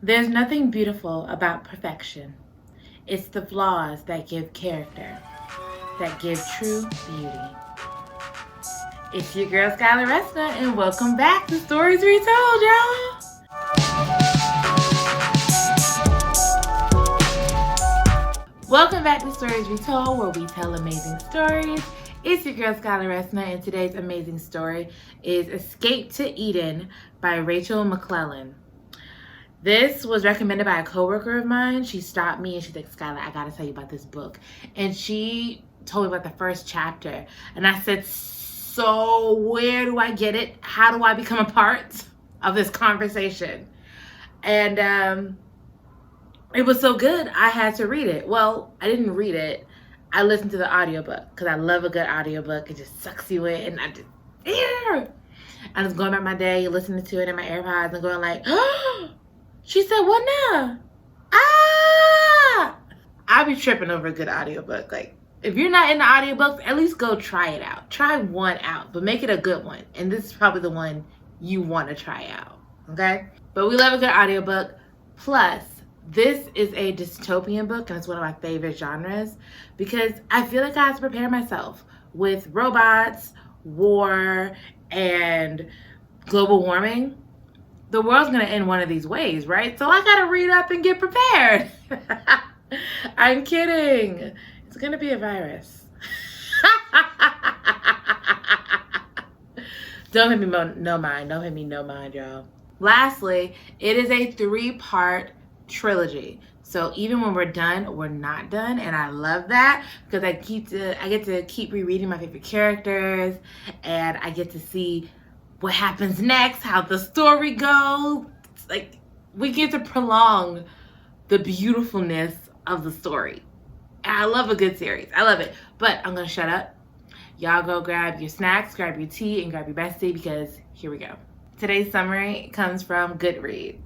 There's nothing beautiful about perfection. It's the flaws that give character, that give true beauty. It's your girl Skylar Resna, and welcome back to Stories Retold, y'all. Welcome back to Stories Retold, where we tell amazing stories. It's your girl Skylar Resna, and today's amazing story is Escape to Eden by Rachel McClellan. This was recommended by a coworker of mine. She stopped me and she's like, Skylar, I gotta tell you about this book. And she told me about the first chapter. And I said, so where do I get it? How do I become a part of this conversation? And it was so good, I had to read it. Well, I didn't read it. I listened to the audiobook because I love a good audiobook. It just sucks you in. And I was going about my day, listening to it in my AirPods and going like, oh, she said, what now? I'll be tripping over a good audiobook. Like, if you're not into audiobooks, at least go try it out. Try one out, but make it a good one. And this is probably the one you want to try out, okay? But we love a good audiobook. Plus, this is a dystopian book, and it's one of my favorite genres because I feel like I have to prepare myself with robots, war, and global warming. The world's gonna end one of these ways, right? So I gotta read up and get prepared. I'm kidding. It's gonna be a virus. Don't hit me no mind. Don't hit me no mind, y'all. Lastly, it is a 3-part trilogy. So even when we're done, we're not done. And I love that because I get to keep rereading my favorite characters and I get to see what happens next, how the story goes. It's like we get to prolong the beautifulness of the story. And I love a good series. I love it. But I'm gonna shut up. Y'all go grab your snacks, grab your tea, and grab your bestie because here we go. Today's summary comes from Goodreads.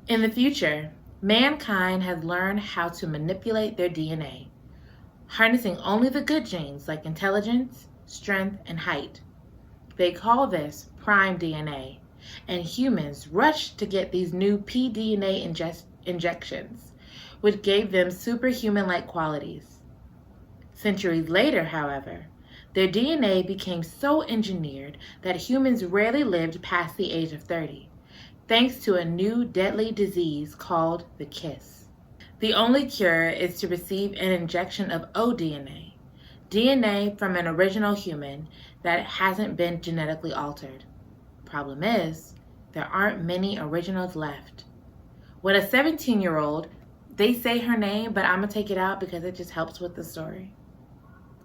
In the future, mankind has learned how to manipulate their DNA, harnessing only the good genes like intelligence, strength, and height. They call this prime DNA, and humans rushed to get these new pDNA injections, which gave them superhuman-like qualities. Centuries later, however, their DNA became so engineered that humans rarely lived past the age of 30, thanks to a new deadly disease called the kiss. The only cure is to receive an injection of ODNA, DNA from an original human that hasn't been genetically altered. Problem is, there aren't many originals left. With a 17-year-old, they say her name, but I'm gonna take it out because it just helps with the story.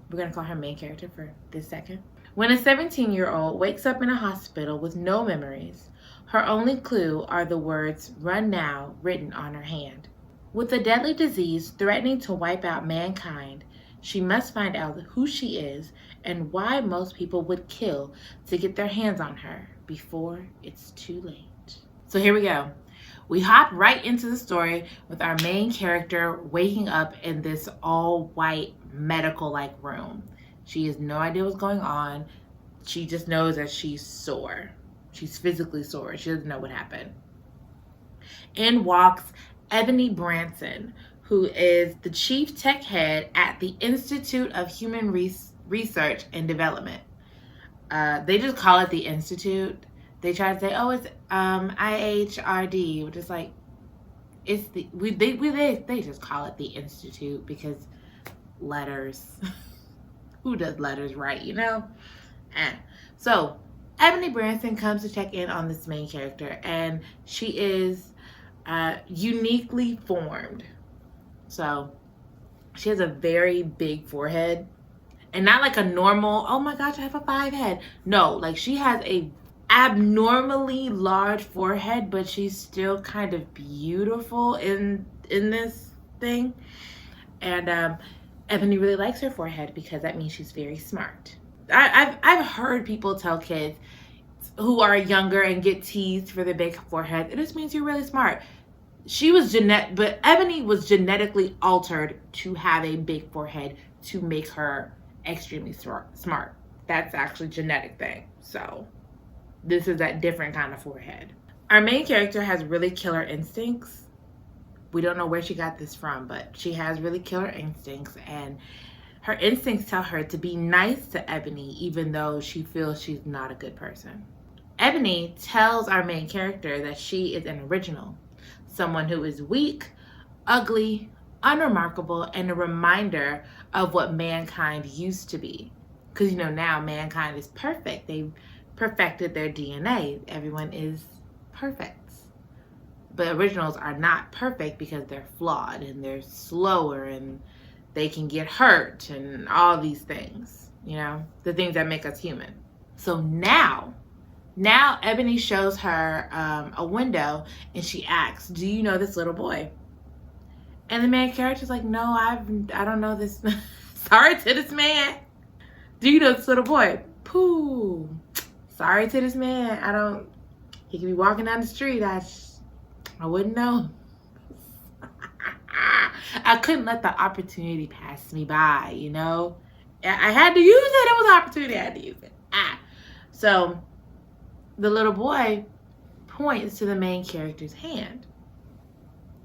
We're gonna call her main character for this second. When a 17-year-old wakes up in a hospital with no memories, her only clue are the words "Run Now" written on her hand. With the deadly disease threatening to wipe out mankind, she must find out who she is and why most people would kill to get their hands on her before it's too late. So here we go. We hop right into the story with our main character waking up in this all-white medical-like room. She has no idea what's going on. She just knows that she's sore. She's physically sore. She doesn't know what happened. In walks Ebony Branson, who is the chief tech head at the Institute of Human Research and Development. They just call it the Institute. They try to say, oh, it's IHRD, which is like, it's they just call it the Institute because letters. Who does letters right, you know? So Ebony Branson comes to check in on this main character, and she is uniquely formed. So she has a very big forehead, and not like a normal, oh my gosh, I have a 5 head. No, like she has a abnormally large forehead, but she's still kind of beautiful in this thing. And Ebony really likes her forehead because that means she's very smart. I've heard people tell kids who are younger and get teased for their big forehead, it just means you're really smart. But Ebony was genetically altered to have a big forehead to make her extremely smart. That's actually a genetic thing. So this is that different kind of forehead. Our main character has really killer instincts, We don't know where she got this from, but she has really killer instincts, and her instincts tell her to be nice to Ebony even though she feels she's not a good person. Ebony tells our main character that she is an original, someone who is weak, ugly, unremarkable, and a reminder of what mankind used to be. Because, now mankind is perfect. They've perfected their DNA. Everyone is perfect. But originals are not perfect because they're flawed and they're slower and they can get hurt and all these things, the things that make us human. So now Ebony shows her a window and she asks, do you know this little boy? And the main character's like, no, I don't know this. Sorry to this man. Do you know this little boy? Pooh. Sorry to this man. He could be walking down the street. I wouldn't know. I couldn't let the opportunity pass me by, I had to use it. It was an opportunity. I had to use it. So the little boy points to the main character's hand.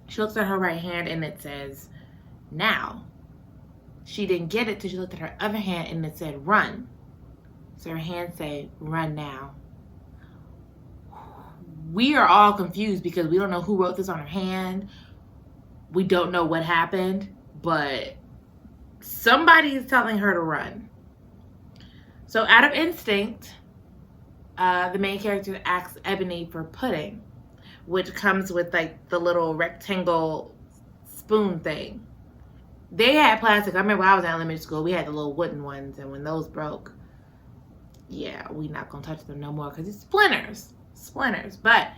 She looks at her right hand and it says, now. She didn't get it till she looked at her other hand and it said, run. So her hand said, run now. We are all confused because we don't know who wrote this on her hand. We don't know what happened, but somebody is telling her to run. So out of instinct, the main character asks Ebony for pudding, which comes with like the little rectangle spoon thing. They had plastic. I remember when I was in elementary school, we had the little wooden ones, and when those broke, yeah, we not gonna touch them no more because it's splinters. But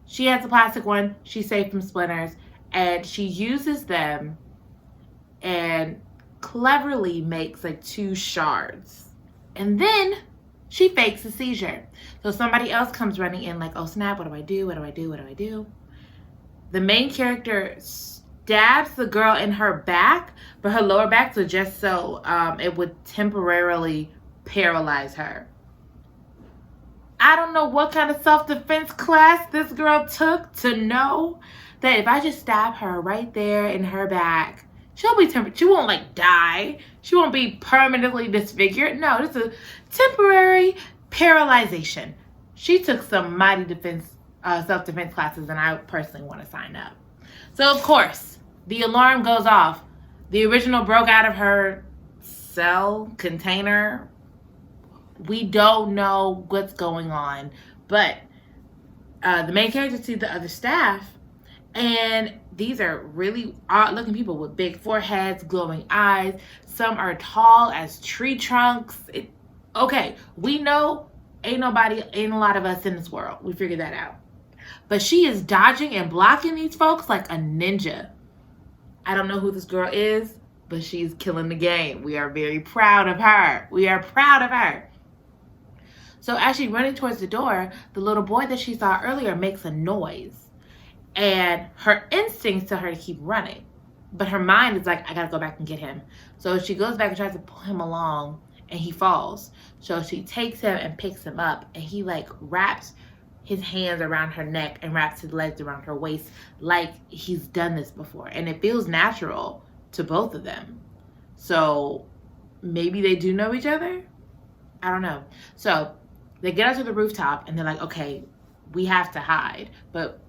she has a plastic one. She's safe from splinters, and she uses them and cleverly makes like 2 shards. And then she fakes a seizure. So somebody else comes running in like, oh snap, what do I do? What do I do? What do I do? The main character stabs the girl in her back, but her lower back, so just so it would temporarily paralyze her. I don't know what kind of self-defense class this girl took to know that if I just stab her right there in her back, she won't like die. She won't be permanently disfigured. No, this is a temporary paralyzation. She took some mighty self-defense classes, and I personally want to sign up. So of course, the alarm goes off. The original broke out of her cell container. We don't know what's going on, but the main character sees the other staff, and these are really odd-looking people with big foreheads, glowing eyes. Some are tall as tree trunks. Okay, we know ain't a lot of us in this world. We figured that out. But she is dodging and blocking these folks like a ninja. I don't know who this girl is, but she's killing the game. We are very proud of her. So as she's running towards the door, the little boy that she saw earlier makes a noise. And her instincts tell her to keep running. But her mind is like, I gotta go back and get him. So she goes back and tries to pull him along, and he falls. So she takes him and picks him up, and he like wraps his hands around her neck and wraps his legs around her waist like he's done this before. And it feels natural to both of them. So maybe they do know each other? I don't know. So they get onto the rooftop and they're like, okay, we have to hide. But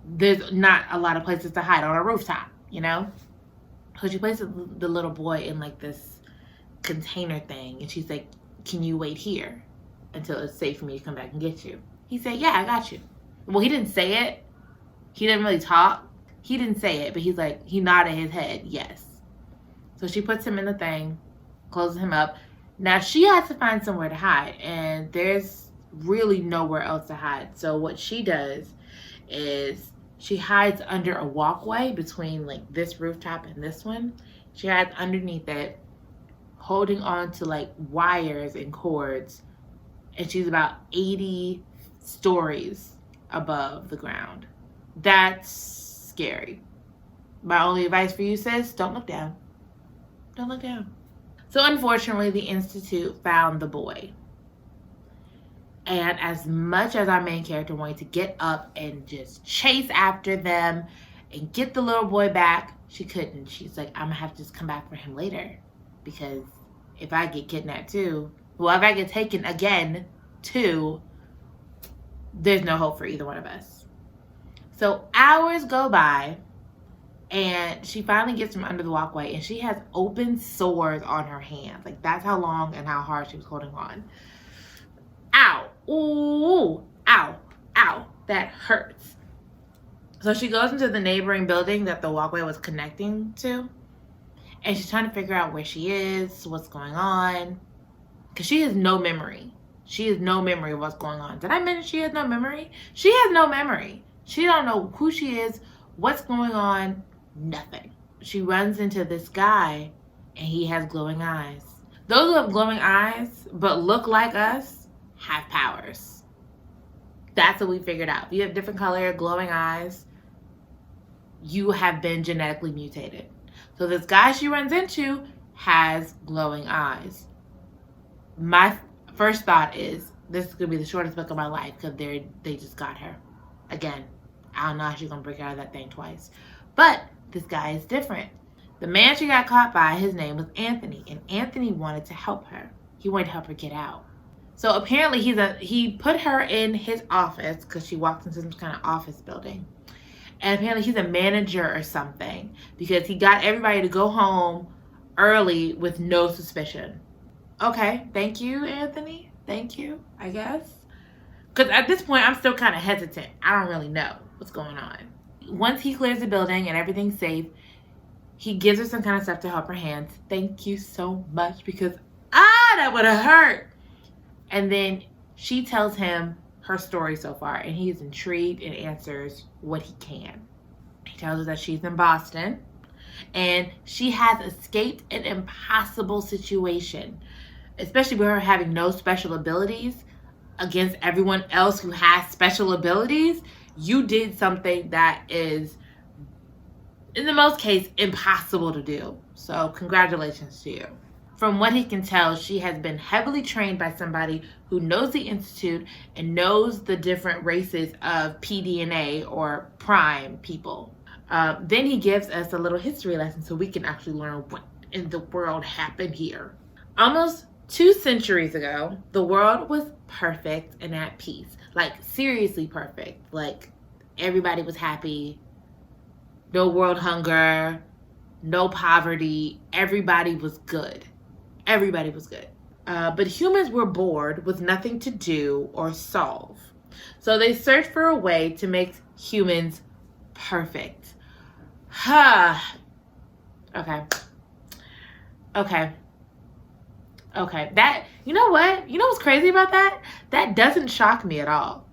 there's not a lot of places to hide on a rooftop, So she places the little boy in like this container thing. And she's like, can you wait here until it's safe for me to come back and get you? He said, yeah, I got you. Well, he didn't say it. He didn't really talk. He didn't say it, but he nodded his head, yes. So she puts him in the thing, closes him up. Now she has to find somewhere to hide, and there's really nowhere else to hide. So what she does is she hides under a walkway between like this rooftop and this one. She hides underneath it, holding on to like wires and cords, and she's about 80 stories above the ground. That's scary. My only advice for you, sis, don't look down. Don't look down. So unfortunately, the Institute found the boy. And as much as our main character wanted to get up and just chase after them and get the little boy back. She couldn't. She's like, I'm gonna have to just come back for him later, because if I get kidnapped too, well, if I get taken again too, there's no hope for either one of us. So hours go by, and she finally gets from under the walkway, and she has open sores on her hands. Like, that's how long and how hard she was holding on. Ow. Ooh. Ow. Ow. That hurts. So she goes into the neighboring building that the walkway was connecting to, and she's trying to figure out where she is, what's going on, because she has no memory. She has no memory of what's going on. Did I mention she has no memory? She has no memory. She don't know who she is, what's going on, nothing. She runs into this guy, and he has glowing eyes. Those who have glowing eyes but look like us have powers. That's what we figured out. If you have different color, glowing eyes, you have been genetically mutated. So this guy she runs into has glowing eyes. My first thought is, this is going to be the shortest book of my life, because they just got her. Again, I don't know how she's going to break out of that thing twice. But this guy is different. The man she got caught by, his name was Anthony, and Anthony wanted to help her. He wanted to help her get out. So apparently he put her in his office, because she walked into some kind of office building. And apparently he's a manager or something, because he got everybody to go home early with no suspicion. Okay, thank you, Anthony. Thank you, I guess. Because at this point, I'm still kind of hesitant. I don't really know what's going on. Once he clears the building and everything's safe, he gives her some kind of stuff to help her hands. Thank you so much, because, that would have hurt. And then she tells him her story so far, and he's intrigued and answers what he can. He tells her that she's in Boston, and she has escaped an impossible situation, especially with her having no special abilities against everyone else who has special abilities. You did something that is, in the most case, impossible to do. So congratulations to you. From what he can tell, she has been heavily trained by somebody who knows the Institute and knows the different races of pDNA, or prime people. Then he gives us a little history lesson so we can actually learn what in the world happened here. Almost 2 centuries ago, the world was perfect and at peace. Like, seriously perfect. Like, everybody was happy. No world hunger. No poverty. Everybody was good. Everybody was good. But humans were bored with nothing to do or solve. So they searched for a way to make humans perfect. Okay. That, you know what? You know what's crazy about that? That doesn't shock me at all.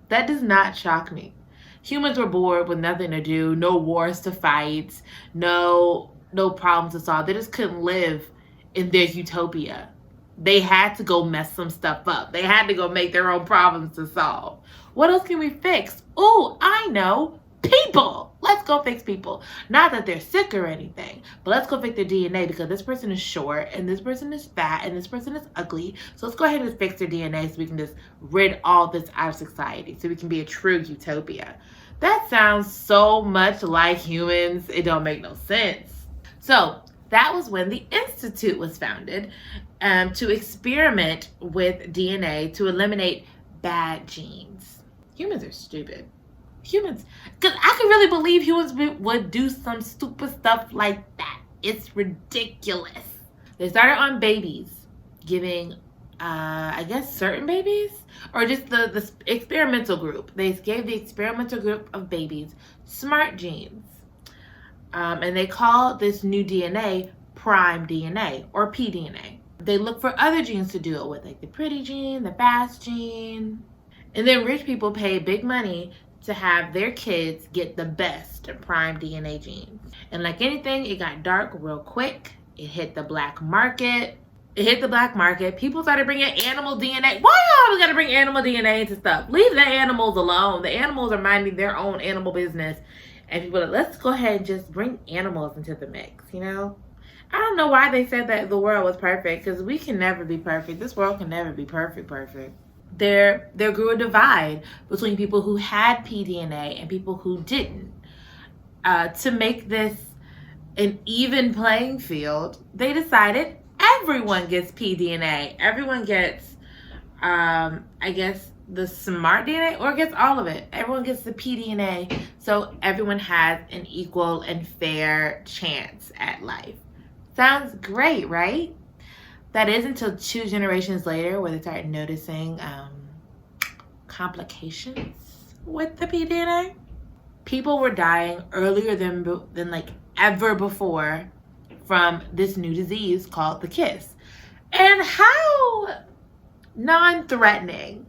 That does not shock me. Humans were bored with nothing to do, no wars to fight, no problems to solve. They just couldn't live in their utopia. They had to go mess some stuff up. They had to go make their own problems to solve. What else can we fix? Oh, I know. People. Let's go fix people. Not that they're sick or anything, but let's go fix their DNA, because this person is short and this person is fat and this person is ugly. So let's go ahead and fix their DNA so we can just rid all this out of society, so we can be a true utopia. That sounds so much like humans. It don't make no sense. So that was when the Institute was founded, to experiment with DNA to eliminate bad genes. Humans are stupid. Humans, because I could really believe humans would do some stupid stuff like that. It's ridiculous. They started on babies, giving, I guess, certain babies, or just the experimental group. They gave the experimental group of babies smart genes. And they call this new DNA prime DNA, or pDNA. They look for other genes to do it with, like the pretty gene, the fast gene. And then rich people pay big money to have their kids get the best prime DNA genes. And like anything, it got dark real quick. It hit the black market. People started bringing animal DNA. Why y'all gotta bring animal DNA into stuff? Leave the animals alone. The animals are minding their own animal business. And people are like, let's go ahead and just bring animals into the mix, you know? I don't know why they said that the world was perfect, because we can never be perfect. This world can never be perfect. There grew a divide between people who had pDNA and people who didn't. To make this an even playing field, they decided everyone gets pDNA. Everyone gets, I guess, the smart DNA, or gets all of it. Everyone gets the pDNA, so everyone has an equal and fair chance at life. Sounds great, right? That is until 2 generations later where they start noticing complications with the pDNA. People were dying earlier than like ever before from this new disease called the kiss. And how non-threatening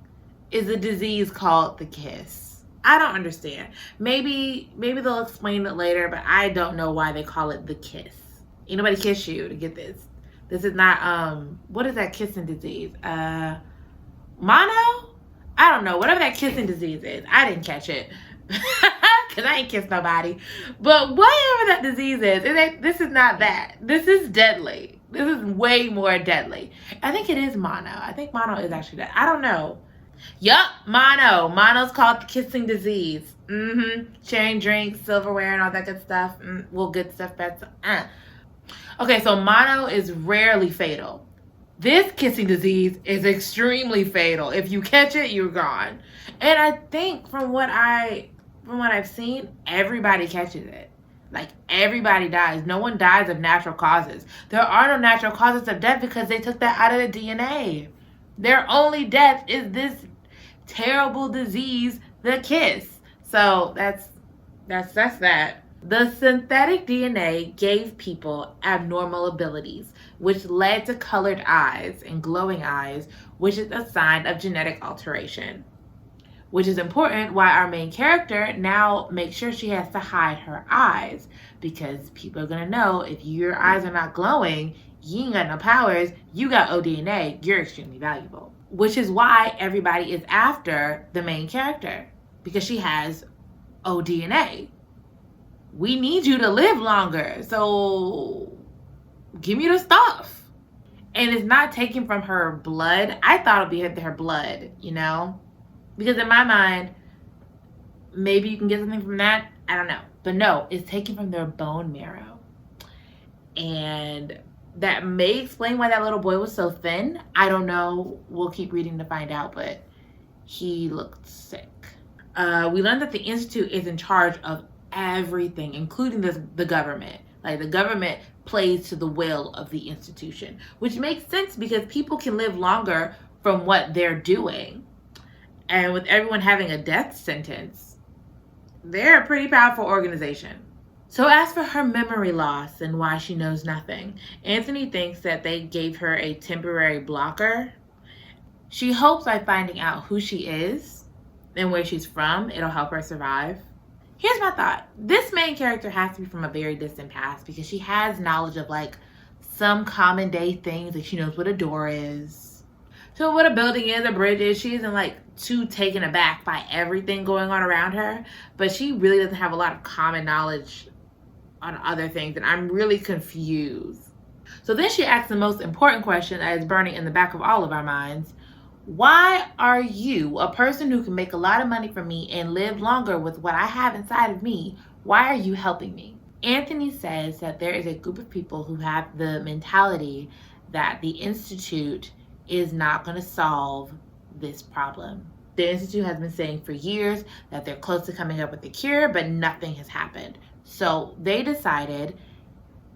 is a disease called the kiss? I don't understand. Maybe they'll explain it later, but I don't know why they call it the kiss. Ain't nobody kiss you to get this. This is not what is that kissing disease? Mono? I don't know. Whatever that kissing disease is. I didn't catch it. Because I ain't kissed nobody. But whatever that disease is, this is not that. This is deadly. This is way more deadly. I think it is mono. I think mono is actually that. I don't know. Yup, mono. Mono's called the kissing disease. Sharing drinks, silverware, and all that good stuff. Well, good stuff, bad stuff. Okay, so mono is rarely fatal. This kissing disease is extremely fatal. If you catch it, you're gone. And I think from what I've seen, everybody catches it. Like, everybody dies. No one dies of natural causes. There are no natural causes of death because they took that out of the DNA. Their only death is this terrible disease, the kiss. So that's that. The synthetic DNA gave people abnormal abilities, which led to colored eyes and glowing eyes, which is a sign of genetic alteration. Which is important why our main character now makes sure she has to hide her eyes, because people are going to know if your eyes are not glowing, you ain't got no powers, you got ODNA, you're extremely valuable. Which is why everybody is after the main character, because she has ODNA. We need you to live longer, so give me the stuff. And it's not taken from her blood. I thought it would be her blood, you know? Because in my mind, maybe you can get something from that. I don't know. But no, it's taken from their bone marrow. And that may explain why that little boy was so thin. I don't know. We'll keep reading to find out, but he looked sick. We learned that the Institute is in charge of everything, including the government. Like, the government plays to the will of the institution, which makes sense because people can live longer from what they're doing. And with everyone having a death sentence, they're a pretty powerful organization. So as for her memory loss and why she knows nothing, Anthony thinks that they gave her a temporary blocker. She hopes by finding out who she is and where she's from, it'll help her survive. Here's my thought. This main character has to be from a very distant past because she has knowledge of like some common day things. Like, she knows what a door is. So what a building is, a bridge is. She isn't like too taken aback by everything going on around her, but she really doesn't have a lot of common knowledge on other things, and I'm really confused. So then she asks the most important question that is burning in the back of all of our minds. Why are you, a person who can make a lot of money from me and live longer with what I have inside of me, why are you helping me? Anthony says that there is a group of people who have the mentality that the Institute is not going to solve this problem. The Institute has been saying for years that they're close to coming up with a cure, but nothing has happened. So they decided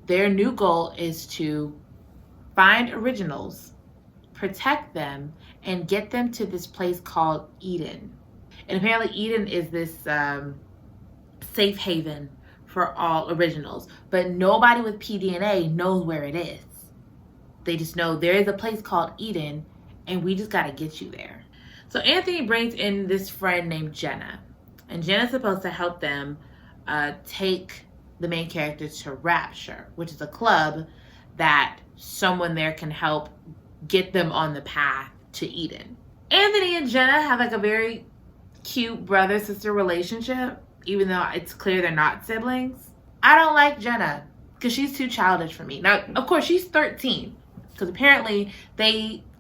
their new goal is to find originals, protect them, and get them to this place called Eden. And apparently Eden is this safe haven for all originals. But nobody with pDNA knows where it is. They just know there is a place called Eden, and we just got to get you there. So Anthony brings in this friend named Jenna. And Jenna's supposed to help them take the main character to Rapture, which is a club that someone there can help get them on the path to Eden. Anthony and Jenna have like a very cute brother-sister relationship, even though it's clear they're not siblings. I don't like Jenna because she's too childish for me. Now, of course, she's 13 because apparently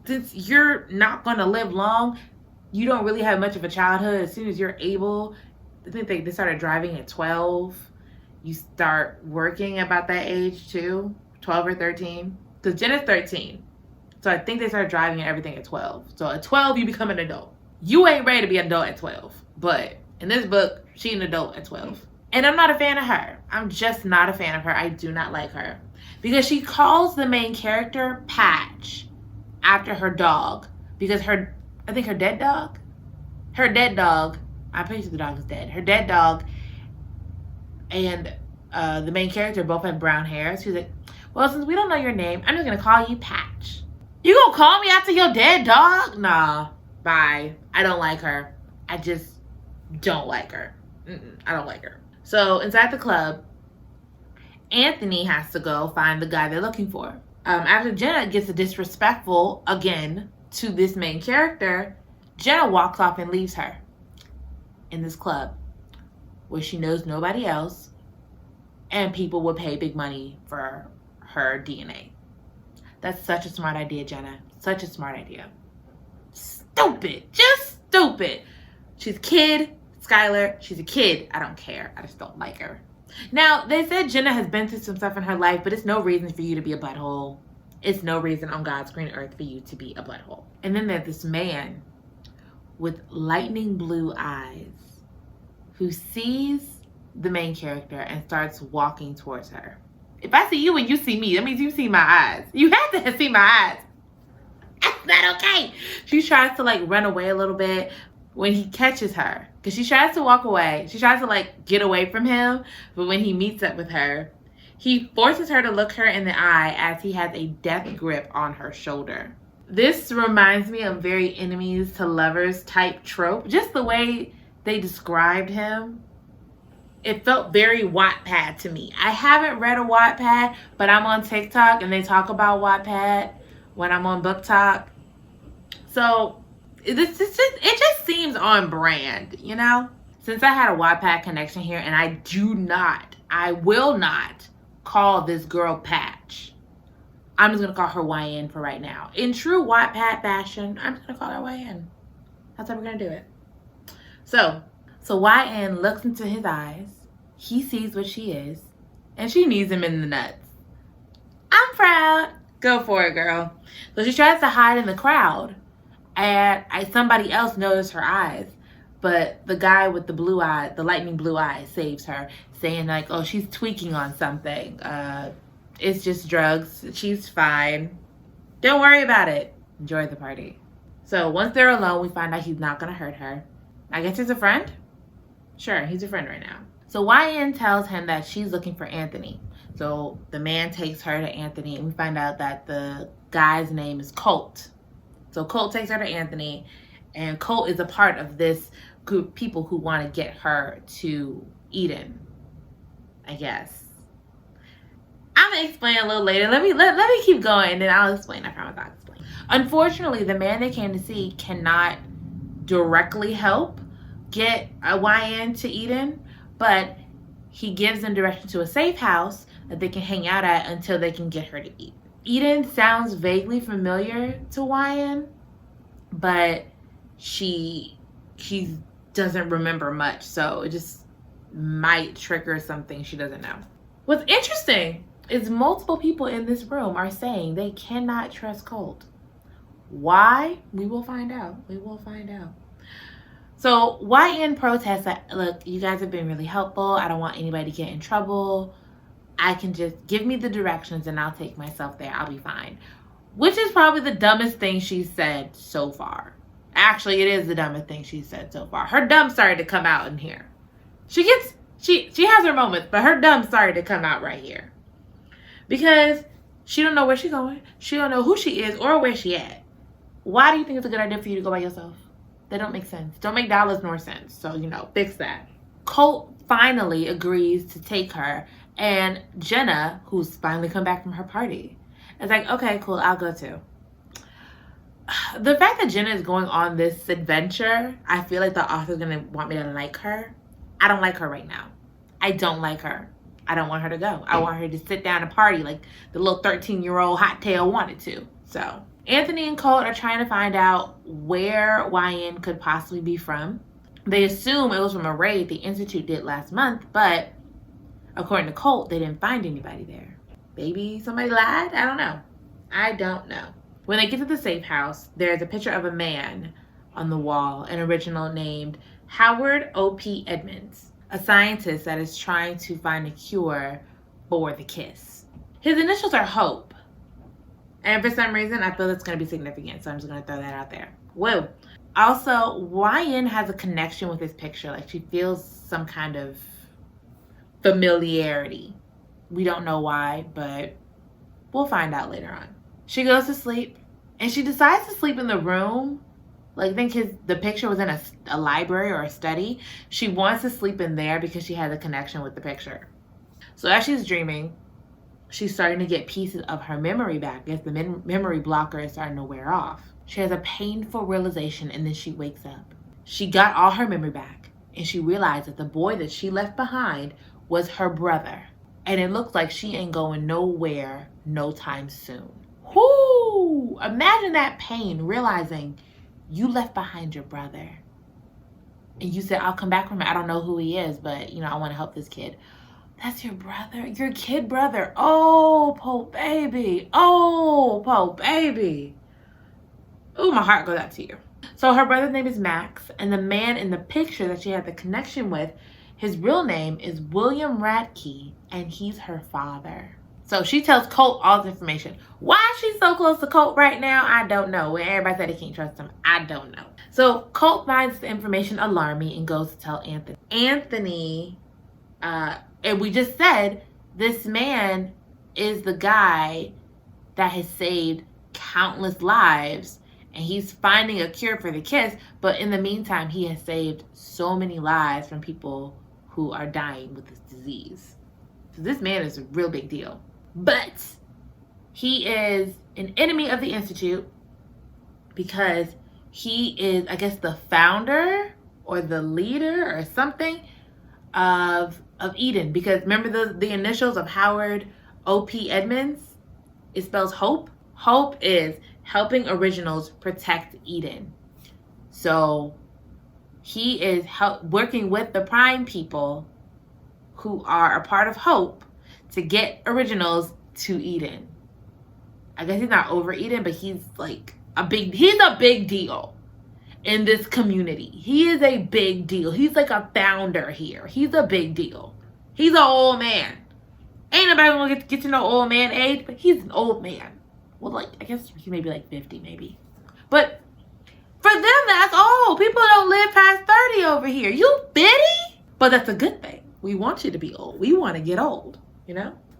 since you're not going to live long, you don't really have much of a childhood. As soon as you're able, I think they started driving at 12. you start working about that age too, 12 or 13. Because Jenna's 13. So I think they start driving and everything at 12. So at 12, you become an adult. You ain't ready to be an adult at 12. But in this book, she's an adult at 12. And I'm not a fan of her. I'm just not a fan of her. I do not like her. Because she calls the main character Patch after her dog. Because her dead dog, I'm pretty sure the dog is dead. Her dead dog and the main character both have brown hair. She's like, well, since we don't know your name, I'm just going to call you Patch. You gonna call me after your dead dog? Nah, bye. I don't like her. I just don't like her. I don't like her. So inside the club, Anthony has to go find the guy they're looking for. After Jenna gets disrespectful again to this main character, Jenna walks off and leaves her in this club where she knows nobody else and people will pay big money for her DNA. That's such a smart idea, Jenna. Such a smart idea. Stupid. Just stupid. She's a kid. Skylar, she's a kid. I don't care. I just don't like her. Now, they said Jenna has been through some stuff in her life, but it's no reason for you to be a butthole. It's no reason on God's green earth for you to be a butthole. And then there's this man with lightning blue eyes who sees the main character and starts walking towards her. If I see you and you see me, that means you see my eyes. You have to see my eyes. That's not okay. She tries to like run away a little bit when he catches her. Because she tries to walk away. She tries to like get away from him. But when he meets up with her, he forces her to look her in the eye as he has a death grip on her shoulder. This reminds me of very enemies to lovers type trope. Just the way they described him. It felt very Wattpad to me. I haven't read a Wattpad, but I'm on TikTok and they talk about Wattpad when I'm on Book Talk. So it just seems on brand, you know? Since I had a Wattpad connection here, and I will not call this girl Patch. I'm just going to call her YN for right now. In true Wattpad fashion, I'm just going to call her YN. That's how we're going to do it. So YN looks into his eyes. He sees what she is. And she needs him in the nuts. I'm proud. Go for it, girl. So she tries to hide in the crowd. And somebody else noticed her eyes. But the guy with the blue eye, the lightning blue eyes, saves her. Saying like, oh, she's tweaking on something. It's just drugs. She's fine. Don't worry about it. Enjoy the party. So once they're alone, we find out he's not going to hurt her. I guess he's a friend? Sure, he's a friend right now. So YN tells him that she's looking for Anthony. So the man takes her to Anthony, and we find out that the guy's name is Colt. So Colt takes her to Anthony, and Colt is a part of this group of people who want to get her to Eden, I guess. I'm going to explain a little later. Let me keep going, and then I'll explain. I promise I'll explain. Unfortunately, the man they came to see cannot directly help get a YN to Eden, but he gives them direction to a safe house that they can hang out at until they can get her to Eden. Eden sounds vaguely familiar to YN, but he doesn't remember much, so it just might trigger something she doesn't know. What's interesting is multiple people in this room are saying they cannot trust Colt. Why? We will find out. We will find out. So YN protests that, look, you guys have been really helpful. I don't want anybody to get in trouble. I can just give me the directions and I'll take myself there. I'll be fine. Which is probably the dumbest thing she's said so far. Actually, it is the dumbest thing she's said so far. Her dumb started to come out in here. She has her moments, but her dumb started to come out right here. Because she don't know where she's going. She don't know who she is or where she at. Why do you think it's a good idea for you to go by yourself? They don't make sense. Don't make dollars nor cents. So, fix that. Colt finally agrees to take her. And Jenna, who's finally come back from her party, is like, okay, cool, I'll go too. The fact that Jenna is going on this adventure, I feel like the author's going to want me to like her. I don't like her right now. I don't like her. I don't want her to go. I want her to sit down and party like the little 13-year-old hot tail wanted to. So Anthony and Colt are trying to find out where YN could possibly be from. They assume it was from a raid the Institute did last month, but According to Colt, they didn't find anybody there. Maybe somebody lied? I don't know. When they get to the safe house, there's a picture of a man on the wall, an original named Howard O.P. Edmonds, a scientist that is trying to find a cure for the kiss. His initials are Hope. And for some reason, I feel it's going to be significant, so I'm just going to throw that out there. Whoa. Also, YN has a connection with this picture. Like, she feels some kind of familiarity. We don't know why, but we'll find out later on. She goes to sleep, and she decides to sleep in the room. Like, I think the picture was in a library or a study. She wants to sleep in there because she has a connection with the picture. So as she's dreaming, she's starting to get pieces of her memory back as the memory blocker is starting to wear off. She has a painful realization, and then she wakes up. She got all her memory back, and she realized that the boy that she left behind was her brother. And it looks like she ain't going nowhere no time soon. Whoo! Imagine that pain, realizing you left behind your brother. And you said, I'll come back from it. I don't know who he is, but, I want to help this kid. That's your brother? Your kid brother. Oh, poor baby. Oh, poor baby. Ooh, my heart goes out to you. So her brother's name is Max, and the man in the picture that she had the connection with, his real name is William Radke, and he's her father. So she tells Colt all this information. Why she's so close to Colt right now, I don't know. When everybody said he can't trust him, I don't know. So Colt finds the information alarming and goes to tell Anthony. Anthony, and we just said, this man is the guy that has saved countless lives, and he's finding a cure for the kiss, but in the meantime, he has saved so many lives from people who are dying with this disease. So this man is a real big deal. But he is an enemy of the Institute because he is, I guess, the founder or the leader or something of Eden. Because remember the initials of Howard O.P. Edmonds? It spells hope. Hope is helping originals protect Eden. So he is working with the Prime people who are a part of Hope to get originals to Eden. I guess he's not over Eden, but he's like he's a big deal in this community. He is a big deal. He's like a founder here. He's a big deal. He's an old man. Ain't nobody gonna get to know old man age, but he's an old man. Well, like, I guess he may be like 50 maybe. But for them, that's old. People don't live past 30 over here. You 50? But that's a good thing. We want you to be old. We want to get old,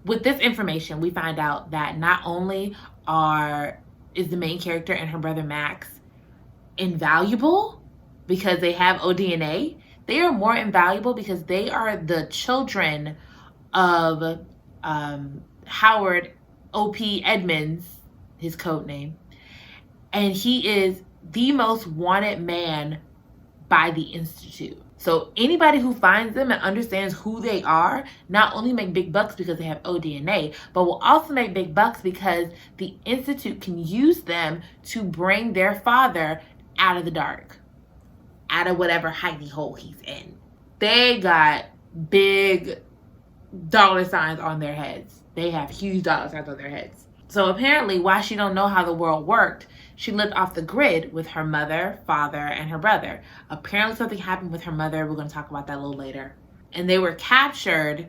With this information, we find out that not only is the main character and her brother Max invaluable because they have ODNA, they are more invaluable because they are the children of Howard O.P. Edmonds, his code name, and he is the most wanted man by the Institute. So anybody who finds them and understands who they are not only make big bucks because they have ODNA, but will also make big bucks because the Institute can use them to bring their father out of the dark, out of whatever hidey hole he's in. They got big dollar signs on their heads. They have huge dollar signs on their heads. So apparently, while she don't know how the world worked, she lived off the grid with her mother, father, and her brother. Apparently something happened with her mother. We're going to talk about that a little later. And they were captured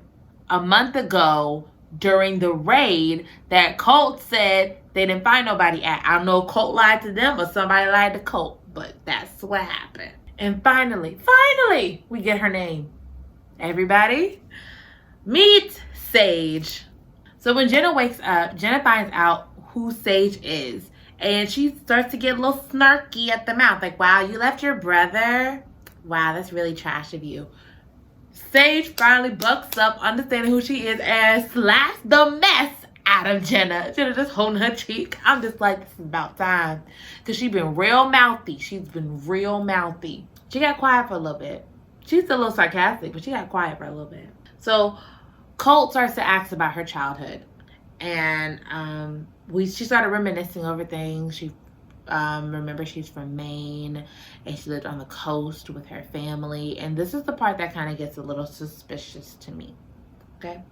a month ago during the raid that Colt said they didn't find nobody at. I don't know if Colt lied to them or somebody lied to Colt, but that's what happened. And finally, we get her name. Everybody, meet Sage. So when Jenna wakes up, Jenna finds out who Sage is. And she starts to get a little snarky at the mouth. Like, wow, you left your brother? Wow, that's really trash of you. Sage finally bucks up, understanding who she is, and slaps the mess out of Jenna. Jenna just holding her cheek. I'm just like, this is about time. Because she's been real mouthy. She got quiet for a little bit. She's still a little sarcastic, but she got quiet for a little bit. So Colt starts to ask about her childhood. And she started reminiscing over things. She remember she's from Maine and she lived on the coast with her family. And this is the part that kind of gets a little suspicious to me. Okay.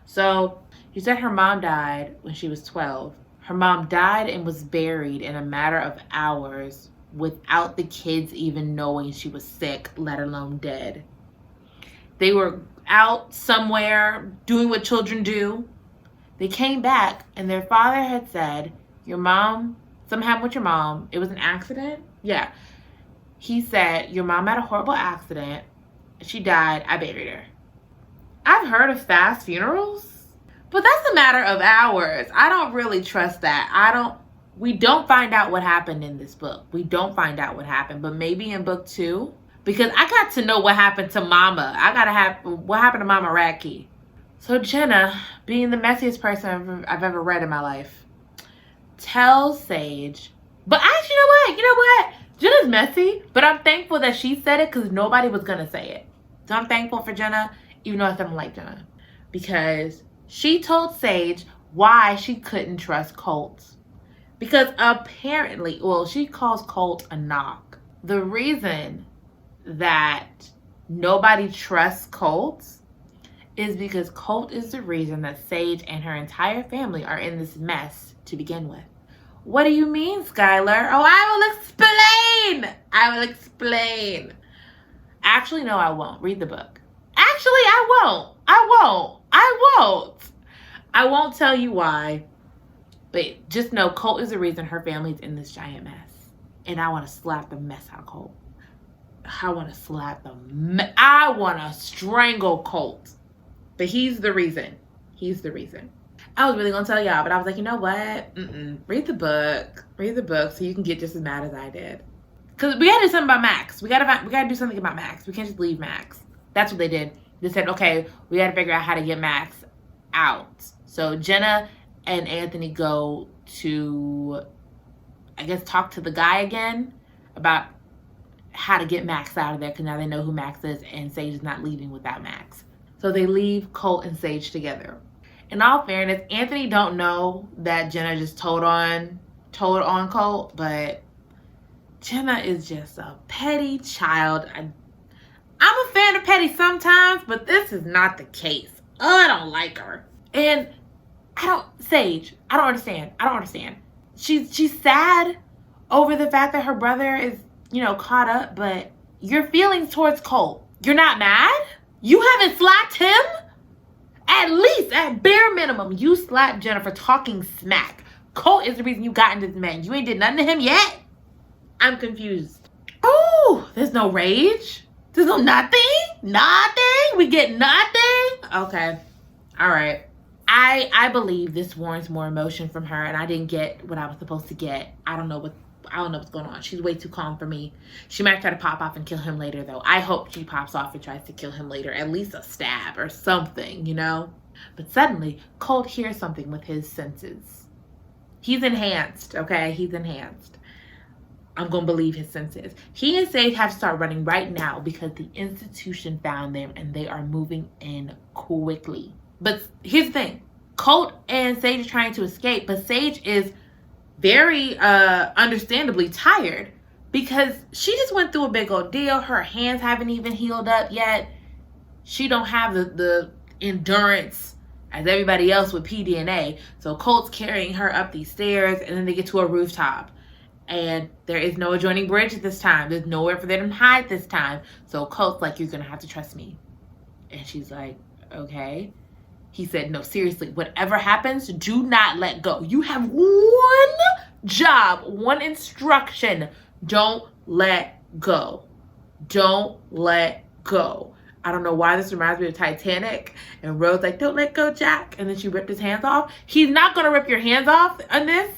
So she said her mom died when she was 12. Her mom died and was buried in a matter of hours without the kids even knowing she was sick, let alone dead. They were out somewhere doing what children do. They came back and their father had said, your mom, something happened with your mom. It was an accident? Yeah. He said, your mom had a horrible accident. She died. I buried her. I've heard of fast funerals, but that's a matter of hours. I don't really trust that. We don't find out what happened in this book. We don't find out what happened, but maybe in book 2, because I got to know what happened to Mama. What happened to Mama Radke. So Jenna, being the messiest person I've ever read in my life, tells Sage, but actually, you know what? Jenna's messy, but I'm thankful that she said it because nobody was going to say it. So I'm thankful for Jenna, even though I don't like Jenna, because she told Sage why she couldn't trust Colt. Because apparently, she calls Colt a knock. The reason that nobody trusts Colt is because Colt is the reason that Sage and her entire family are in this mess to begin with. What do you mean, Skylar? Oh, I will explain. Actually, no, I won't. Read the book. Actually, I won't. I won't tell you why. But just know Colt is the reason her family's in this giant mess. And I want to slap the mess out of Colt. I want to strangle Colt. But he's the reason. I was really going to tell y'all, but I was like, you know what? Read the book. So you can get just as mad as I did. Because we got to do something about Max. We got to do something about Max. We can't just leave Max. That's what they did. They said, okay, we got to figure out how to get Max out. So Jenna and Anthony go to, I guess, talk to the guy again about how to get Max out of there, because now they know who Max is and Sage is not leaving without Max. So they leave Colt and Sage together. In all fairness, Anthony don't know that Jenna just told on Colt, but Jenna is just a petty child. I'm a fan of petty sometimes, but this is not the case. Oh, I don't like her. And Sage, I don't understand. She's sad over the fact that her brother is, caught up, but your feelings towards Colt, you're not mad? You haven't slapped him? At least, at bare minimum, you slapped Jenna for talking smack. Colt is the reason you got into this man. You ain't did nothing to him yet? I'm confused. Oh, there's no rage? There's no nothing? Nothing? We get nothing? Okay. All right. I believe this warrants more emotion from her, and I didn't get what I was supposed to get. I don't know what's going on. She's way too calm for me. She might try to pop off and kill him later, though. I hope she pops off and tries to kill him later. At least a stab or something, But suddenly, Colt hears something with his senses. He's enhanced, okay? He's enhanced. I'm going to believe his senses. He and Sage have to start running right now because the institution found them and they are moving in quickly. But here's the thing. Colt and Sage are trying to escape, but Sage is very understandably tired because she just went through a big old deal. Her hands haven't even healed up yet. She don't have the endurance as everybody else with pDNA. So Colt's carrying her up these stairs, and then they get to a rooftop. And there is no adjoining bridge at this time. There's nowhere for them to hide this time. So Colt's like, you're going to have to trust me. And she's like, okay. He said, no, seriously, whatever happens, do not let go. You have one job, one instruction. Don't let go. Don't let go. I don't know why this reminds me of Titanic. And Rose like, don't let go, Jack. And then she ripped his hands off. He's not going to rip your hands off on this.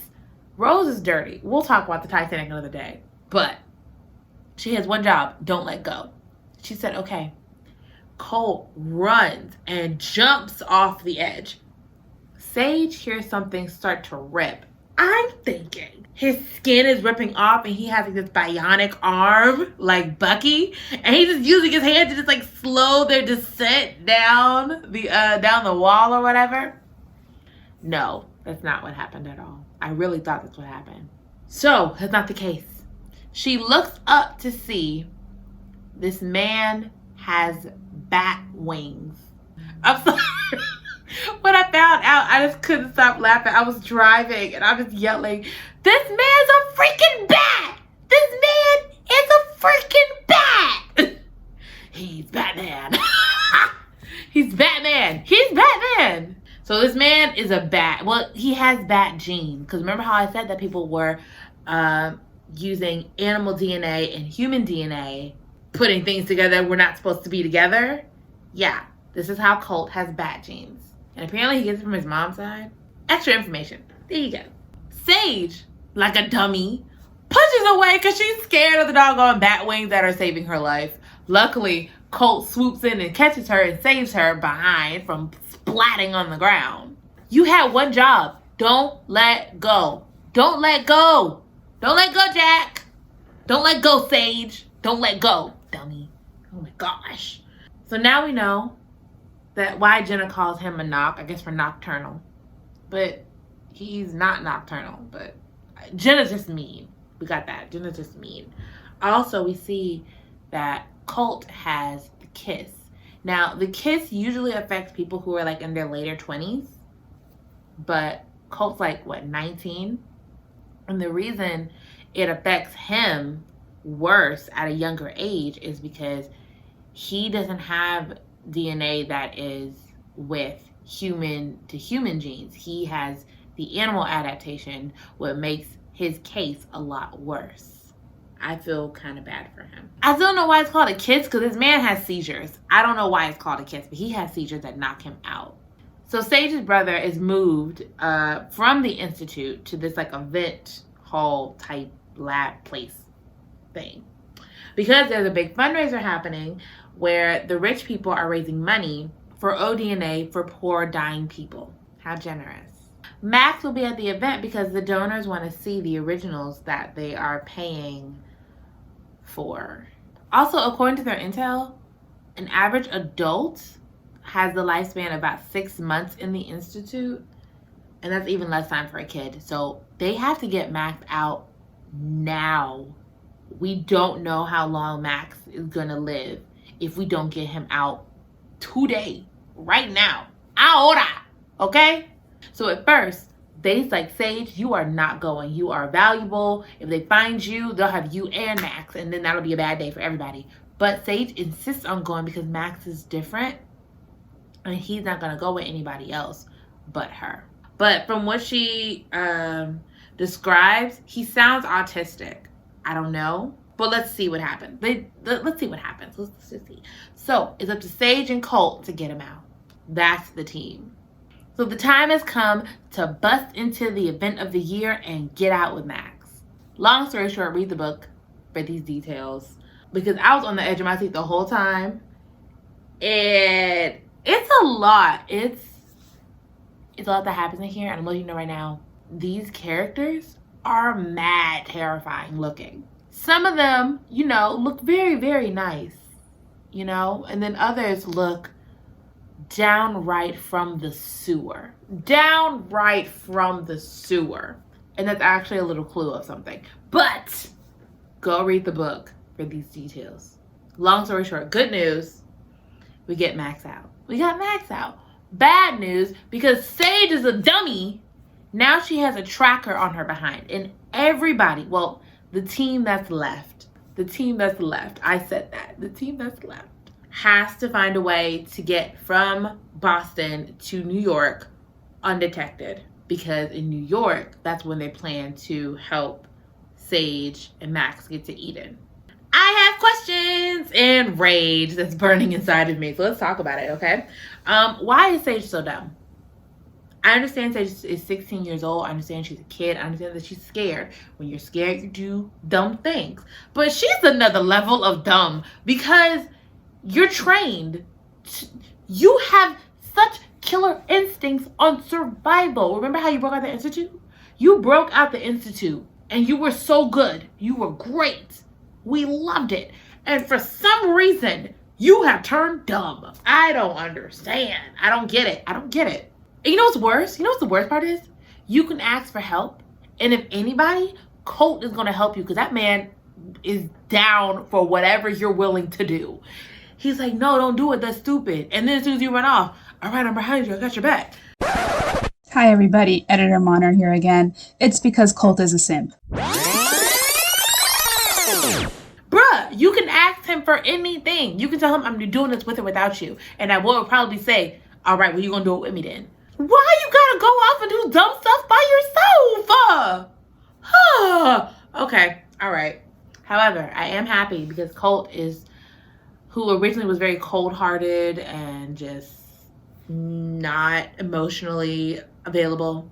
Rose is dirty. We'll talk about the Titanic another day. But she has one job. Don't let go. She said, okay. Colt runs and jumps off the edge. Sage hears something start to rip. I'm thinking his skin is ripping off and he has this bionic arm like Bucky. And he's just using his hand to just like slow their descent down the wall or whatever. No, that's not what happened at all. I really thought that's what happened. So, that's not the case. She looks up to see this man has bat wings. I'm sorry. When I found out, I just couldn't stop laughing. I was driving and I was yelling, "This man's a freaking bat! This man is a freaking bat!" He's Batman. He's Batman. He's Batman. So this man is a bat. Well, he has bat gene. Because remember how I said that people were using animal DNA and human DNA, putting things together we're not supposed to be together? Yeah, this is how Colt has bat genes. And apparently he gets it from his mom's side. Extra information. There you go. Sage, like a dummy, pushes away because she's scared of the doggone bat wings that are saving her life. Luckily, Colt swoops in and catches her and saves her behind from splatting on the ground. You had one job. Don't let go. Don't let go. Don't let go, Jack. Don't let go, Sage. Don't let go, dummy. Oh my gosh. So now we know that why Jenna calls him a knock, I guess for nocturnal. But he's not nocturnal, but Jenna's just mean. We got that. Jenna's just mean. Also, we see that Colt has the kiss. Now, the kiss usually affects people who are like in their later 20s, but Colt's like, what, 19? And the reason it affects him worse at a younger age is because he doesn't have DNA that is with human to human genes. He has the animal adaptation, what makes his case a lot worse. I feel kind of bad for him. I still don't know why it's called a kiss, because this man has seizures. I don't know why it's called a kiss, but he has seizures that knock him out. So Sage's brother is moved from the Institute to this like event hall type lab place thing, because there's a big fundraiser happening where the rich people are raising money for ODNA for poor dying people. How generous. Max will be at the event because the donors want to see the originals that they are paying for. Also, according to their intel, an average adult has the lifespan of about 6 months in the Institute, and that's even less time for a kid. So they have to get Max out now. We don't know how long Max is gonna live if we don't get him out today, right now, ahora, okay? So at first, they's like, Sage, you are not going. You are valuable. If they find you, they'll have you and Max, and then that'll be a bad day for everybody. But Sage insists on going because Max is different, and he's not gonna go with anybody else but her. But from what she describes, he sounds autistic. I don't know, but let's see what happens. Let's see what happens. Let's just see. So it's up to Sage and Colt to get him out. That's the team. So the time has come to bust into the event of the year and get out with Max. Long story short, read the book for these details, because I was on the edge of my seat the whole time. And it's a lot. It's a lot that happens in here. And I'm letting you know right now, these characters are mad terrifying looking. Some of them, you know, look very, very nice, you know, and then others look downright from the sewer. Downright from the sewer. And that's actually a little clue of something. But go read the book for these details. Long story short, good news, we get Max out. We got Max out. Bad news, because Sage is a dummy. Now she has a tracker on her behind. And everybody, well, the team that's left, I said that, the team that's left has to find a way to get from Boston to New York undetected. Because in New York, that's when they plan to help Sage and Max get to Eden. I have questions and rage that's burning inside of me. So let's talk about it, okay? Why is Sage so dumb? I understand Sage is 16 years old. I understand she's a kid. I understand that she's scared. When you're scared, you do dumb things. But she's another level of dumb because you're trained. You have such killer instincts on survival. Remember how you broke out the Institute? You broke out the Institute and you were so good. You were great. We loved it. And for some reason, you have turned dumb. I don't understand. I don't get it. And you know what's worse? You know what the worst part is? You can ask for help. And if anybody, Colt is going to help you because that man is down for whatever you're willing to do. He's like, no, don't do it. That's stupid. And then as soon as you run off, All right, I'm behind you. I got your back. Hi everybody, Editor Monner here again. It's because Colt is a simp. Bruh, you can ask him for anything. You can tell him, I'm doing this with or without you. And I will probably say, all right, well, you gonna do it with me then. Why you gotta go off and do dumb stuff by yourself? Okay, all right. However, I am happy because Colt is, who originally was very cold-hearted and just not emotionally available.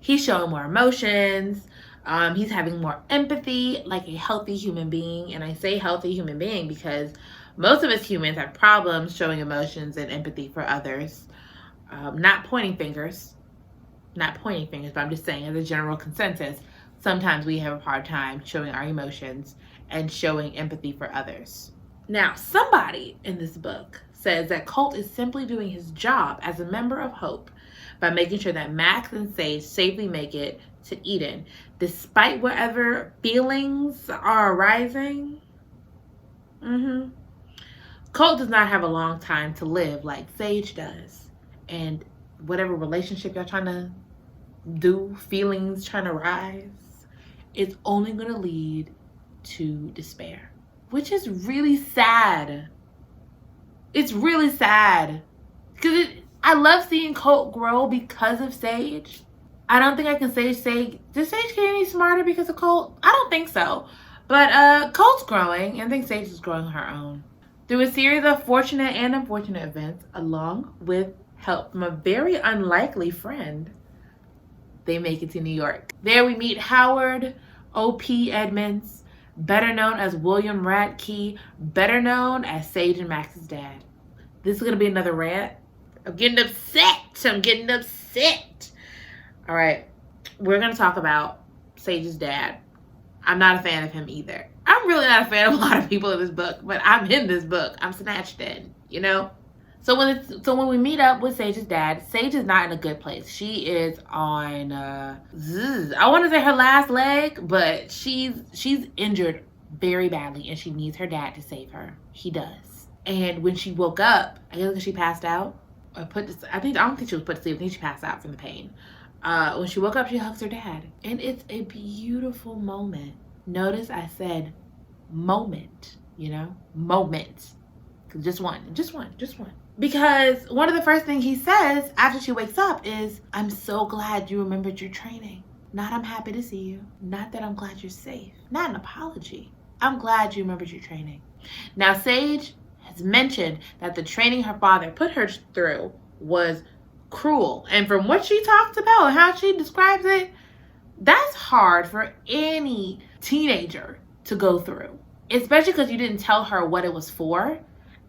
He's showing more emotions. He's having more empathy like a healthy human being. And I say healthy human being because most of us humans have problems showing emotions and empathy for others. Not pointing fingers, but I'm just saying as a general consensus, sometimes we have a hard time showing our emotions and showing empathy for others. Now, somebody in this book says that Colt is simply doing his job as a member of Hope by making sure that Max and Sage safely make it to Eden, despite whatever feelings are arising. Colt does not have a long time to live like Sage does. And whatever relationship y'all trying to do, feelings trying to rise, it's only going to lead to despair. Which is really sad. It's really sad. Because I love seeing Colt grow because of Sage. I don't think I can say Sage. Does Sage get any smarter because of Colt? I don't think so. But Colt's growing, and I think Sage is growing her own. Through a series of fortunate and unfortunate events, along with help from a very unlikely friend, they make it to New York. There we meet Howard O.P. Edmonds, better known as William Radke, better known as Sage and Max's dad. This is going to be another rant. I'm getting upset. All right. We're going to talk about Sage's dad. I'm not a fan of him either. I'm really not a fan of a lot of people in this book, but I'm in this book. I'm snatched in, you know? So when we meet up with Sage's dad, Sage is not in a good place. She is on, I want to say her last leg, but she's injured very badly, and she needs her dad to save her. He does. And when she woke up, I guess because she passed out, I don't think she was put to sleep. I think she passed out from the pain. When she woke up, she hugs her dad, and it's a beautiful moment. Notice I said moment, you know, moment. Just one. Because one of the first things he says after she wakes up is, I'm so glad you remembered your training. Not I'm happy to see you. Not that I'm glad you're safe. Not an apology. I'm glad you remembered your training. Now, Sage has mentioned that the training her father put her through was cruel. And from what she talked about and how she describes it, that's hard for any teenager to go through. Especially because you didn't tell her what it was for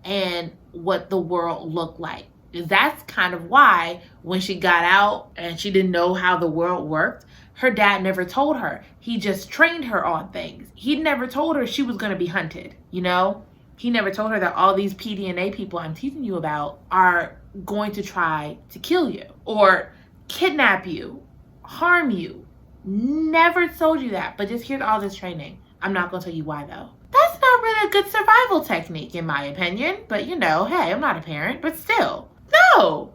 and what the world looked like. That's kind of why when she got out and she didn't know how the world worked, her dad never told her. He just trained her on things. He never told her she was going to be hunted, you know? He never told her that all these pDNA people I'm teaching you about are going to try to kill you or kidnap you, harm you. Never told you that, but just here's all this training. I'm not going to tell you why though. That's not really a good survival technique in my opinion, but you know, hey, I'm not a parent, but still. No.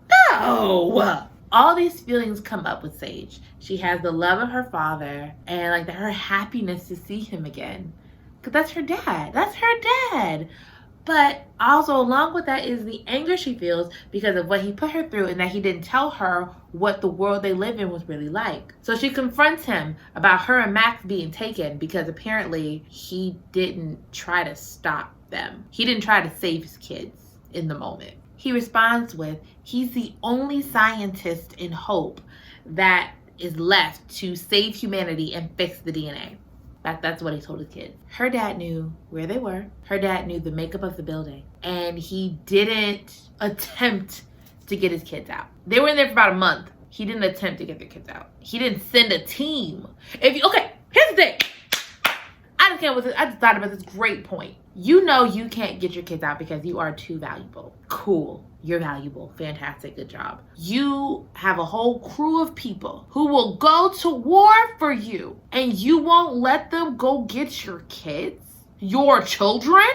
All these feelings come up with Sage. She has the love of her father and like her happiness to see him again. Because that's her dad. But also along with that is the anger she feels because of what he put her through and that he didn't tell her what the world they live in was really like. So she confronts him about her and Max being taken because apparently he didn't try to stop them. He didn't try to save his kids in the moment. He responds with, he's the only scientist in Hope that is left to save humanity and fix the DNA. That's what he told his kids. Her dad knew where they were. Her dad knew the makeup of the building. And he didn't attempt to get his kids out. They were in there for about a month. He didn't attempt to get their kids out. He didn't send a team. Here's the thing. I just thought about this great point. You know you can't get your kids out because you are too valuable. Cool. You're valuable. Fantastic. Good job. You have a whole crew of people who will go to war for you and you won't let them go get your kids? Your children?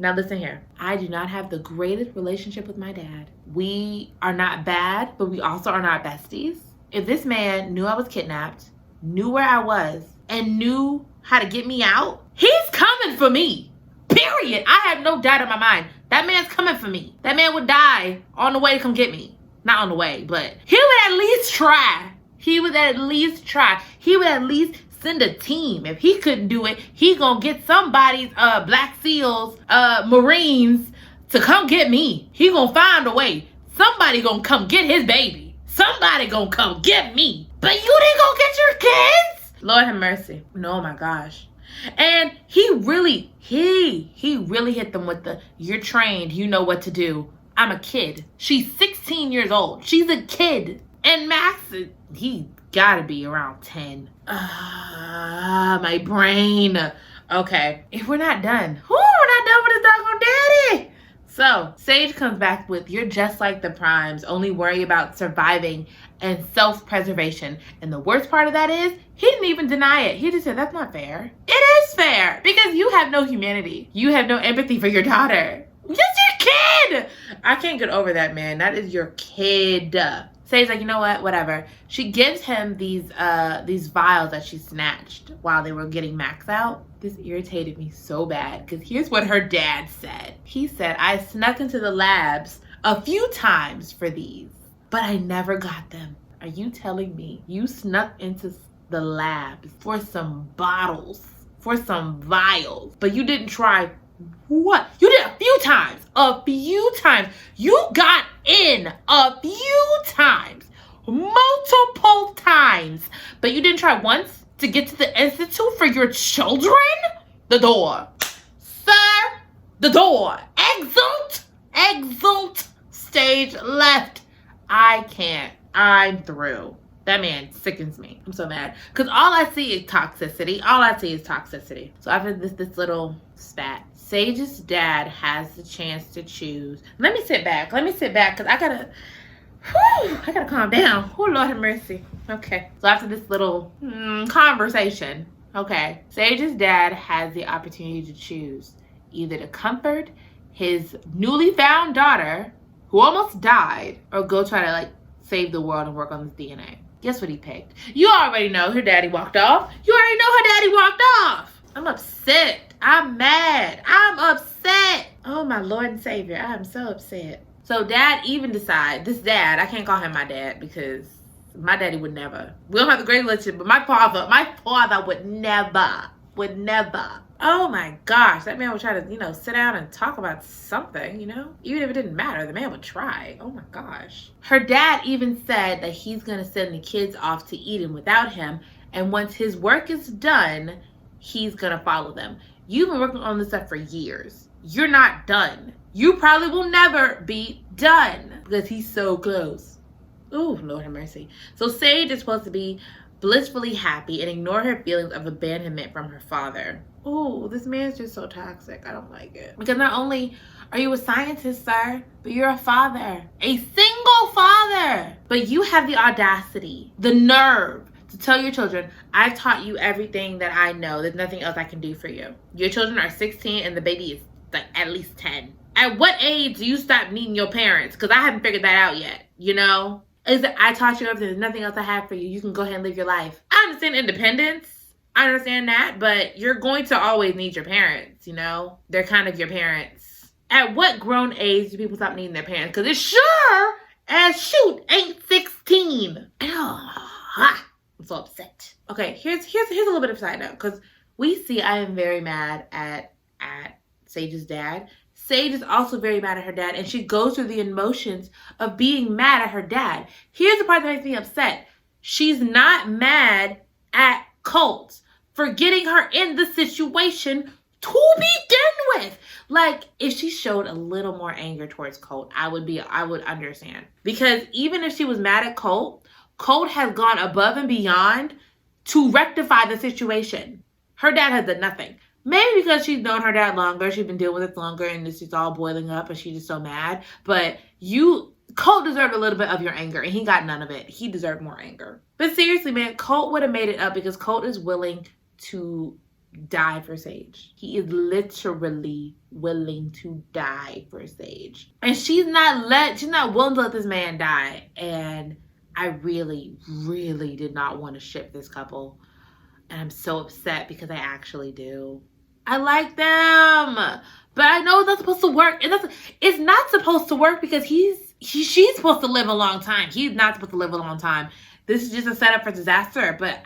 Now listen here. I do not have the greatest relationship with my dad. We are not bad, but we also are not besties. If this man knew I was kidnapped, knew where I was, and knew how to get me out, he's coming for me. Period. I have no doubt in my mind. That man's coming for me. That man would die on the way to come get me. Not on the way, but he would at least try. He would at least try. He would at least send a team. If he couldn't do it, he gonna get somebody's Black SEALs, Marines to come get me. He gonna find a way. Somebody gonna come get his baby. Somebody gonna come get me. But you didn't go get your kids? Lord have mercy. No, my gosh. And he really hit them with the, you're trained, you know what to do. I'm a kid. She's 16 years old. She's a kid. And Max, he gotta be around 10. My brain. Okay, if we're not done. We're not done with this doggone daddy. So, Sage comes back with, you're just like the Primes, only worry about surviving and self-preservation. And the worst part of that is, he didn't even deny it. He just said, that's not fair. It is fair, because you have no humanity. You have no empathy for your daughter. Just your kid! I can't get over that, man. That is your kid. Sage's like, you know what? Whatever. She gives him these vials that she snatched while they were getting Max out. This irritated me so bad, because here's what her dad said. He said, I snuck into the labs a few times for these, but I never got them. Are you telling me you snuck into the labs for some bottles, for some vials, but you didn't try? What? You did a few times. A few times. You got in a few times. Multiple times. But you didn't try once to get to the institute for your children? The door. Sir, the door. Exit. Exit. Stage left. I can't. I'm through. That man sickens me. I'm so mad. Because all I see is toxicity. All I see is toxicity. So after this little spat, Sage's dad has the chance to choose. Let me sit back because I gotta calm down. Oh, Lord have mercy. Okay. So after this little conversation, okay, Sage's dad has the opportunity to choose either to comfort his newly found daughter who almost died, or go try to like save the world and work on this DNA. Guess what he picked? You already know her daddy walked off. You already know her daddy walked off. I'm upset. I'm mad. I'm upset. Oh, my Lord and Savior. I'm so upset. So dad even decided, this dad, I can't call him my dad because my daddy would never. We don't have the great relationship, but my father would never. Oh my gosh, that man would try to, sit down and talk about something, Even if it didn't matter, the man would try. Oh my gosh. Her dad even said that he's going to send the kids off to Eden without him. And once his work is done, he's going to follow them. You've been working on this stuff for years. You're not done. You probably will never be done because he's so close. Ooh, Lord have mercy. So Sage is supposed to be blissfully happy and ignore her feelings of abandonment from her father. Ooh, this man's just so toxic. I don't like it. Because not only are you a scientist, sir, but you're a father. A single father. But you have the audacity, the nerve to tell your children, I've taught you everything that I know. There's nothing else I can do for you. Your children are 16 and the baby is like at least 10. At what age do you stop meeting your parents? Because I haven't figured that out yet, Is that I taught you everything. There's nothing else I have for you. You can go ahead and live your life. I understand independence. I understand that. But you're going to always need your parents, They're kind of your parents. At what grown age do people stop needing their parents? Because it sure as shoot ain't 16. I'm so upset. Okay, here's a little bit of a side note. Because we see I am very mad at Sage's dad. Sage is also very mad at her dad, and she goes through the emotions of being mad at her dad. Here's the part that makes me upset. She's not mad at Colt for getting her in the situation to begin with. Like, if she showed a little more anger towards Colt, I would understand. Because even if she was mad at Colt has gone above and beyond to rectify the situation. Her dad has done nothing. Maybe because she's known her dad longer, she's been dealing with it longer, and this is all boiling up, and she's just so mad. But Colt deserved a little bit of your anger, and he got none of it. He deserved more anger. But seriously, man, Colt would have made it up because Colt is willing to die for Sage. He is literally willing to die for Sage. And she's not willing to let this man die. And I really, really did not want to ship this couple. And I'm so upset because I actually do. I like them, but I know it's not supposed to work. It's not supposed to work because she's supposed to live a long time. He's not supposed to live a long time. This is just a setup for disaster. But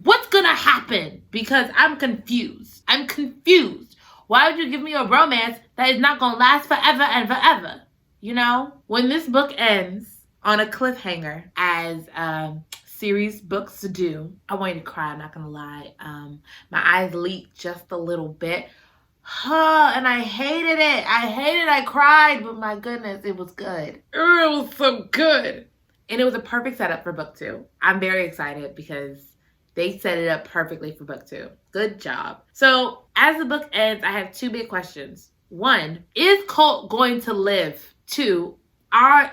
what's gonna happen? Because I'm confused. I'm confused. Why would you give me a romance that is not gonna last forever and forever? You know, when this book ends on a cliffhanger, as series books do, I wanted to cry, I'm not gonna lie. My eyes leaked just a little bit. And I hated it. I cried, but my goodness, it was good. It was so good. And it was a perfect setup for book 2. I'm very excited because they set it up perfectly for book 2. Good job. So as the book ends, I have 2 big questions. 1, is Colt going to live? 2,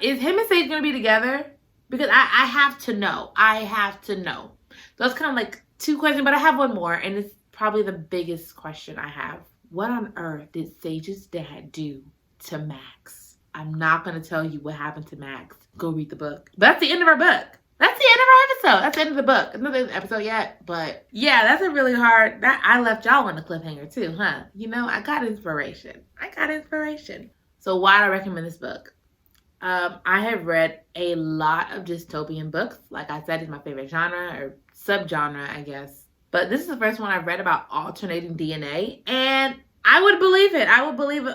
is him and Sage going to be together? Because I have to know. I have to know. So it's kind of like 2 questions, but I have 1 more, and it's probably the biggest question I have. What on earth did Sage's dad do to Max? I'm not going to tell you what happened to Max. Go read the book. That's the end of our book. That's the end of our episode. That's the end of the book. It's not the end of the episode yet, but yeah, that's a really hard... I left y'all on the cliffhanger too, huh? You know, I got inspiration. So why do I recommend this book? I have read a lot of dystopian books. Like I said, it's my favorite genre or subgenre, I guess. But this is the first one I've read about alternating DNA, and I would believe it. I would believe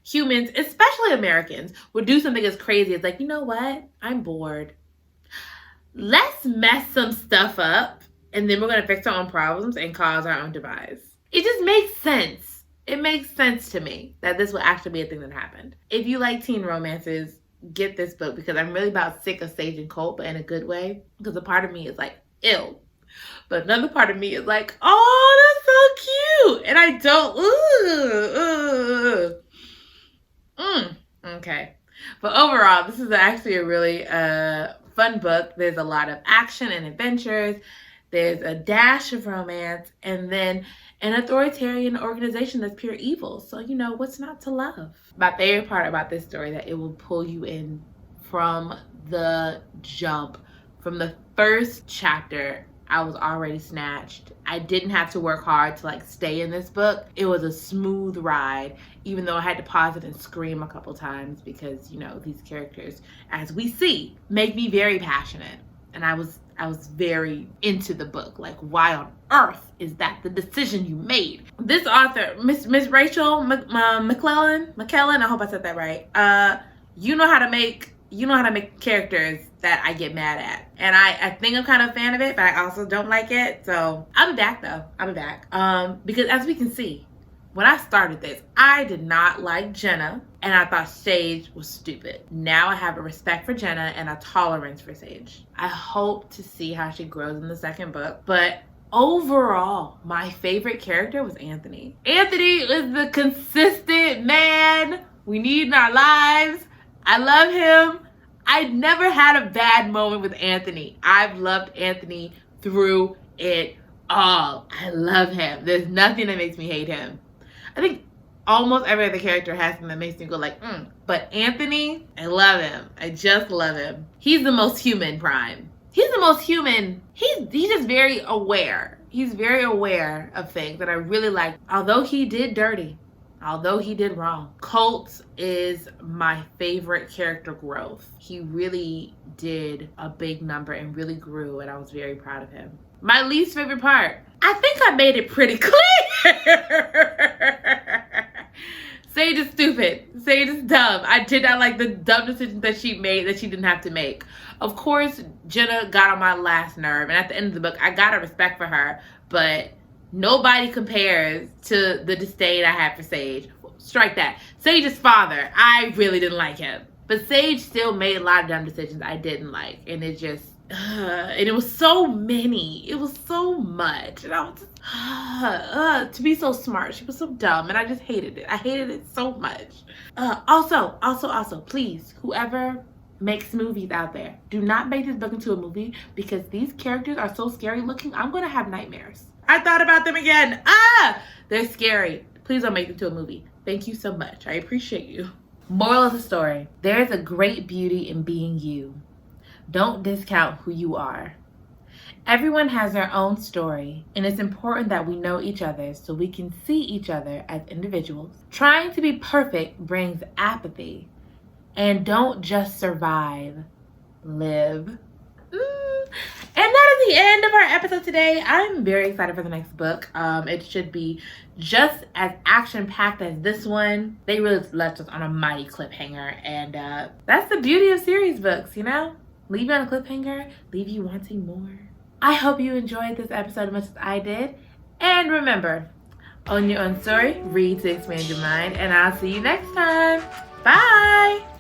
humans, especially Americans, would do something as crazy as like, you know what? I'm bored. Let's mess some stuff up, and then we're going to fix our own problems and cause our own demise. It just makes sense. It makes sense to me that this will actually be a thing that happened. If you like teen romances, get this book because I'm really about sick of Sage and Colt, but in a good way. Because a part of me is like, ew. But another part of me is like, oh, that's so cute. And I don't, okay. But overall, this is actually a really fun book. There's a lot of action and adventures. There's a dash of romance. And then an authoritarian organization that's pure evil. So, you know, what's not to love? My favorite part about this story that it will pull you in from the jump. From the first chapter, I was already snatched. I didn't have to work hard to like stay in this book. It was a smooth ride, even though I had to pause it and scream a couple times because, you know, these characters, as we see, make me very passionate. And I was very into the book. Like, why on earth is that the decision you made? This author, Miss Rachel McClellan, I hope I said that right. You know how to make characters that I get mad at. And I think I'm kind of a fan of it, but I also don't like it. So I'm back though. Because as we can see, when I started this, I did not like Jenna, and I thought Sage was stupid. Now I have a respect for Jenna and a tolerance for Sage. I hope to see how she grows in the second book, but overall, my favorite character was Anthony. Anthony is the consistent man we need in our lives. I love him. I never had a bad moment with Anthony. I've loved Anthony through it all. I love him. There's nothing that makes me hate him. I think almost every other character has something that makes me go like, But Anthony, I love him. I just love him. He's the most human Prime. He's the most human. He's just very aware. He's very aware of things that I really like. Although he did dirty. Although he did wrong. Colt is my favorite character growth. He really did a big number and really grew, and I was very proud of him. My least favorite part. I think I made it pretty clear. Sage is stupid. Sage is dumb. I did not like the dumb decisions that she made that she didn't have to make. Of course, Jenna got on my last nerve, and at the end of the book, I got a respect for her, but nobody compares to the disdain I had for Sage. Strike that. Sage's father, I really didn't like him. But Sage still made a lot of dumb decisions I didn't like. And it just, and it was so many. It was so much. And I was just, to be so smart. She was so dumb. And I just hated it. I hated it so much. Also, please, whoever makes movies out there, do not make this book into a movie because these characters are so scary looking. I'm going to have nightmares. I thought about them again. Ah! They're scary. Please don't make them to a movie. Thank you so much. I appreciate you. Moral of the story. There is a great beauty in being you. Don't discount who you are. Everyone has their own story, and it's important that we know each other so we can see each other as individuals. Trying to be perfect brings apathy. And don't just survive. Live. And that is the end of our episode today. I'm very excited for the next book. It should be just as action-packed as this one. They really left us on a mighty cliffhanger, and that's the beauty of series books, you know? Leave you on a cliffhanger, leave you wanting more. I hope you enjoyed this episode as much as I did. And remember, own your own story, read to expand your mind, and I'll see you next time. Bye!